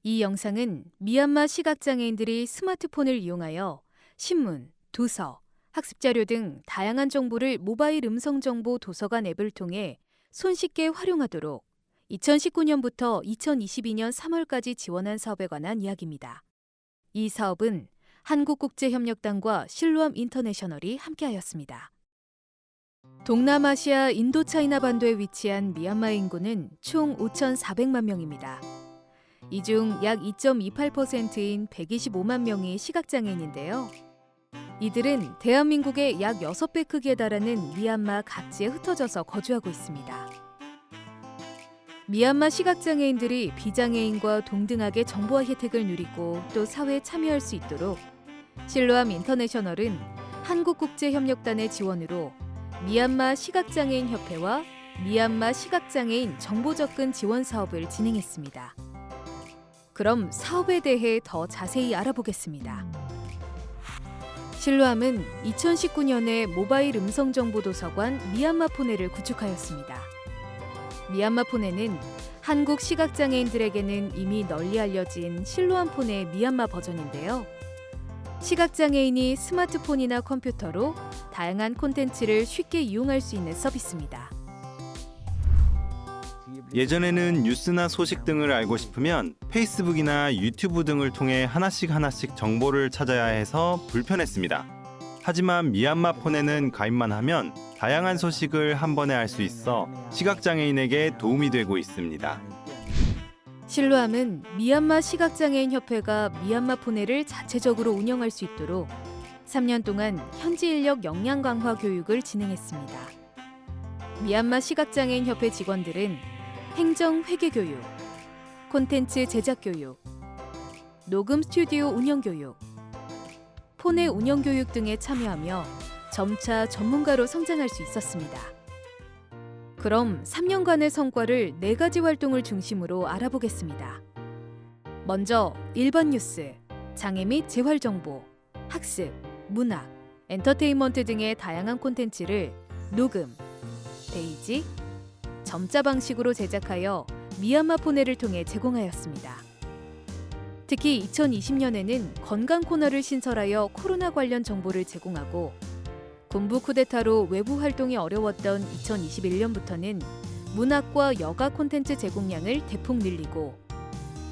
이 영상은 미얀마 시각장애인들이 스마트폰을 이용하여 신문, 도서, 학습자료 등 다양한 정보를 모바일 음성정보 도서관 앱을 통해 손쉽게 활용하도록 2019년부터 2022년 3월까지 지원한 사업에 관한 이야기입니다. 이 사업은 한국국제협력단과 실로암 인터내셔널이 함께하였습니다. 동남아시아 인도차이나 반도에 위치한 미얀마의 인구는 총 5,400만 명입니다. 이 중 약 2.28%인 125만 명이 시각장애인인데요. 이들은 대한민국의 약 6배 크기에 달하는 미얀마 각지에 흩어져서 거주하고 있습니다. 미얀마 시각장애인들이 비장애인과 동등하게 정보와 혜택을 누리고 또 사회에 참여할 수 있도록 실로암 인터내셔널은 한국국제협력단의 지원으로 미얀마 시각장애인 협회와 미얀마 시각장애인 정보접근 지원 사업을 진행했습니다. 그럼 사업에 대해 더 자세히 알아보겠습니다. 실로암은 2019년에 모바일 음성정보도서관 미얀마포네를 구축하였습니다. 미얀마포네는 한국 시각장애인들에게는 이미 널리 알려진 실로암폰의 미얀마 버전인데요. 시각장애인이 스마트폰이나 컴퓨터로 다양한 콘텐츠를 쉽게 이용할 수 있는 서비스입니다. 예전에는 뉴스나 소식 등을 알고 싶으면 페이스북이나 유튜브 등을 통해 하나씩 정보를 찾아야 해서 불편했습니다. 하지만 미얀마폰에는 가입만 하면 다양한 소식을 한 번에 알 수 있어 시각장애인에게 도움이 되고 있습니다. 실로암은 미얀마 시각장애인 협회가 미얀마포네를 자체적으로 운영할 수 있도록 3년 동안 현지 인력 역량 강화 교육을 진행했습니다. 미얀마 시각장애인 협회 직원들은 행정 회계 교육, 콘텐츠 제작 교육, 녹음 스튜디오 운영 교육, 폰의 운영 교육 등에 참여하며 점차 전문가로 성장할 수 있었습니다. 그럼 3년간의 성과를 4가지 활동을 중심으로 알아보겠습니다. 먼저 일반 뉴스, 장애 및 재활 정보, 학습, 문학, 엔터테인먼트 등의 다양한 콘텐츠를 녹음, 베이직, 점자 방식으로 제작하여 미얀마포네를 통해 제공하였습니다. 특히 2020년에는 건강 코너를 신설하여 코로나 관련 정보를 제공하고 군부 쿠데타로 외부 활동이 어려웠던 2021년부터는 문학과 여가 콘텐츠 제공량을 대폭 늘리고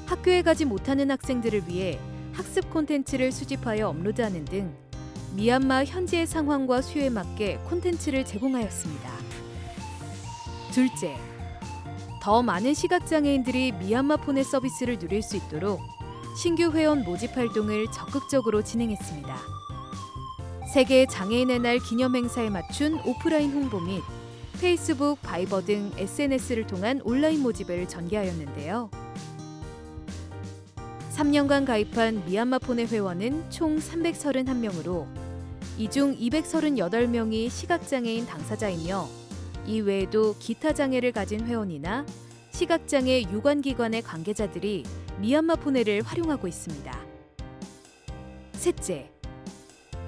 학교에 가지 못하는 학생들을 위해 학습 콘텐츠를 수집하여 업로드하는 등 미얀마 현지의 상황과 수요에 맞게 콘텐츠를 제공하였습니다. 둘째, 더 많은 시각장애인들이 미얀마포네 서비스를 누릴 수 있도록 신규 회원 모집 활동을 적극적으로 진행했습니다. 세계 장애인의 날 기념 행사에 맞춘 오프라인 홍보 및 페이스북, 바이버 등 SNS를 통한 온라인 모집을 전개하였는데요. 3년간 가입한 미얀마포네 회원은 총 331명으로 이 중 238명이 시각장애인 당사자이며 이 외에도 기타 장애를 가진 회원이나 시각장애 유관기관의 관계자들이 미얀마포네를 활용하고 있습니다. 셋째,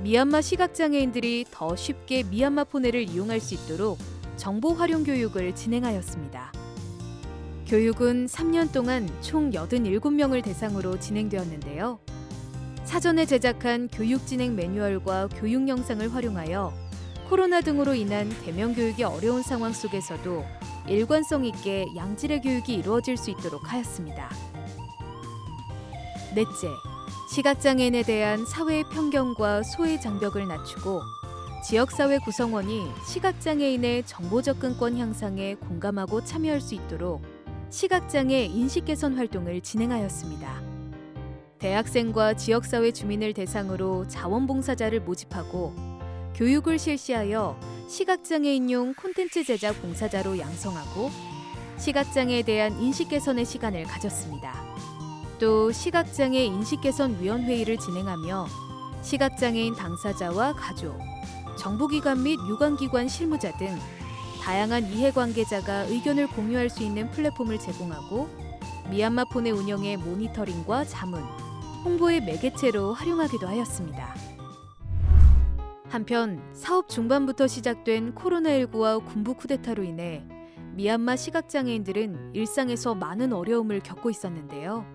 미얀마 시각장애인들이 더 쉽게 미얀마포네를 이용할 수 있도록 정보 활용 교육을 진행하였습니다. 교육은 3년 동안 총 87명을 대상으로 진행되었는데요. 사전에 제작한 교육 진행 매뉴얼과 교육 영상을 활용하여 코로나 등으로 인한 대면 교육이 어려운 상황 속에서도 일관성 있게 양질의 교육이 이루어질 수 있도록 하였습니다. 넷째, 시각장애인에 대한 사회의 편견과 소외 장벽을 낮추고 지역사회 구성원이 시각장애인의 정보 접근권 향상에 공감하고 참여할 수 있도록 시각장애 인식 개선 활동을 진행하였습니다. 대학생과 지역사회 주민을 대상으로 자원봉사자를 모집하고 교육을 실시하여 시각장애인용 콘텐츠 제작 봉사자로 양성하고 시각장애에 대한 인식 개선의 시간을 가졌습니다. 또 시각장애 인식개선위원회의를 진행하며 시각장애인 당사자와 가족, 정부기관 및 유관기관 실무자 등 다양한 이해관계자가 의견을 공유할 수 있는 플랫폼을 제공하고 미얀마포네 운영의 모니터링과 자문, 홍보의 매개체로 활용하기도 하였습니다. 한편 사업 중반부터 시작된 코로나19와 군부 쿠데타로 인해 미얀마 시각장애인들은 일상에서 많은 어려움을 겪고 있었는데요.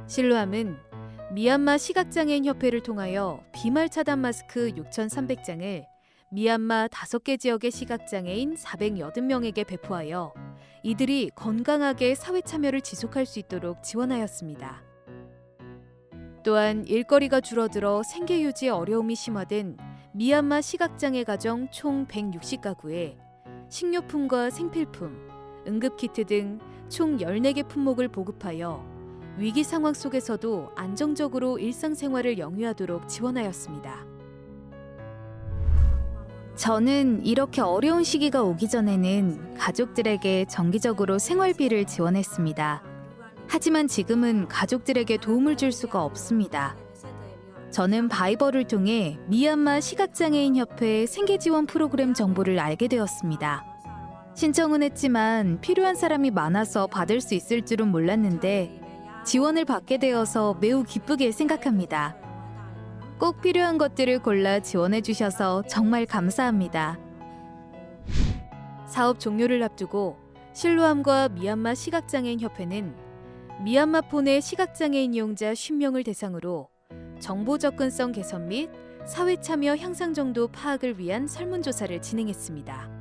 실로암은 미얀마 시각장애인 협회를 통하여 비말 차단 마스크 6,300장을 미얀마 5개 지역의 시각장애인 480명에게 배포하여 이들이 건강하게 사회 참여를 지속할 수 있도록 지원하였습니다. 또한 일거리가 줄어들어 생계 유지에 어려움이 심화된 미얀마 시각장애 가정 총 160가구에 식료품과 생필품, 응급키트 등 총 14개 품목을 보급하여 위기 상황 속에서도 안정적으로 일상생활을 영위하도록 지원하였습니다. 저는 이렇게 어려운 시기가 오기 전에는 가족들에게 정기적으로 생활비를 지원했습니다. 하지만 지금은 가족들에게 도움을 줄 수가 없습니다. 저는 바이버를 통해 미얀마 시각장애인 협회 생계지원 프로그램 정보를 알게 되었습니다. 신청은 했지만 필요한 사람이 많아서 받을 수 있을 줄은 몰랐는데 지원을 받게 되어서 매우 기쁘게 생각합니다. 꼭 필요한 것들을 골라 지원해 주셔서 정말 감사합니다. 사업 종료를 앞두고 실로암과 미얀마 시각장애인 협회는 미얀마 폰의 시각장애인 이용자 50명을 대상으로 정보 접근성 개선 및 사회 참여 향상 정도 파악을 위한 설문조사를 진행했습니다.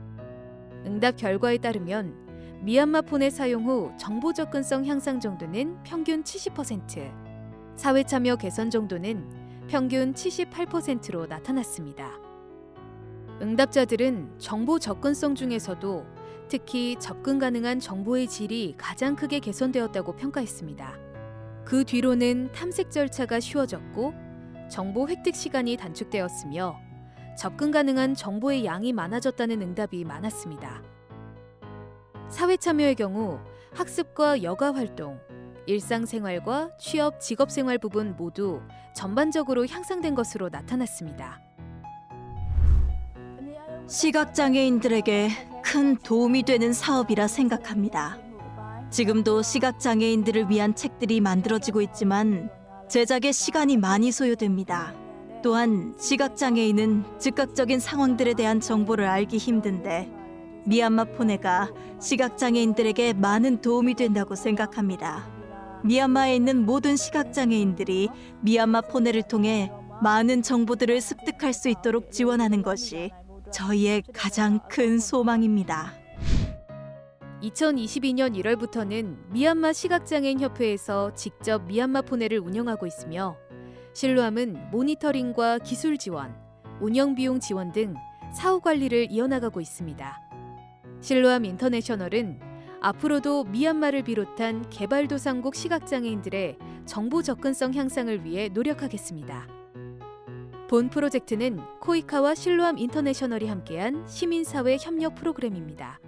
응답 결과에 따르면 미얀마 폰의 사용 후 정보 접근성 향상 정도는 평균 70%, 사회 참여 개선 정도는 평균 78%로 나타났습니다. 응답자들은 정보 접근성 중에서도 특히 접근 가능한 정보의 질이 가장 크게 개선되었다고 평가했습니다. 그 뒤로는 탐색 절차가 쉬워졌고 정보 획득 시간이 단축되었으며 접근 가능한 정보의 양이 많아졌다는 응답이 많았습니다. 사회 참여의 경우 학습과 여가 활동, 일상생활과 취업, 직업생활 부분 모두 전반적으로 향상된 것으로 나타났습니다. 시각장애인들에게 큰 도움이 되는 사업이라 생각합니다. 지금도 시각장애인들을 위한 책들이 만들어지고 있지만 제작에 시간이 많이 소요됩니다. 또한 시각장애인은 즉각적인 상황들에 대한 정보를 알기 힘든데 미얀마 폰에가 시각장애인들에게 많은 도움이 된다고 생각합니다. 미얀마에 있는 모든 시각장애인들이 미얀마 폰을 통해 많은 정보들을 습득할 수 있도록 지원하는 것이 저희의 가장 큰 소망입니다. 2022년 1월부터는 미얀마 시각장애인 협회에서 직접 미얀마 폰회를 운영하고 있으며 실로암은 모니터링과 기술 지원, 운영 비용 지원 등 사후 관리를 이어나가고 있습니다. 실로암 인터내셔널은 앞으로도 미얀마를 비롯한 개발도상국 시각장애인들의 정보 접근성 향상을 위해 노력하겠습니다. 본 프로젝트는 코이카와 실로암 인터내셔널이 함께한 시민사회 협력 프로그램입니다.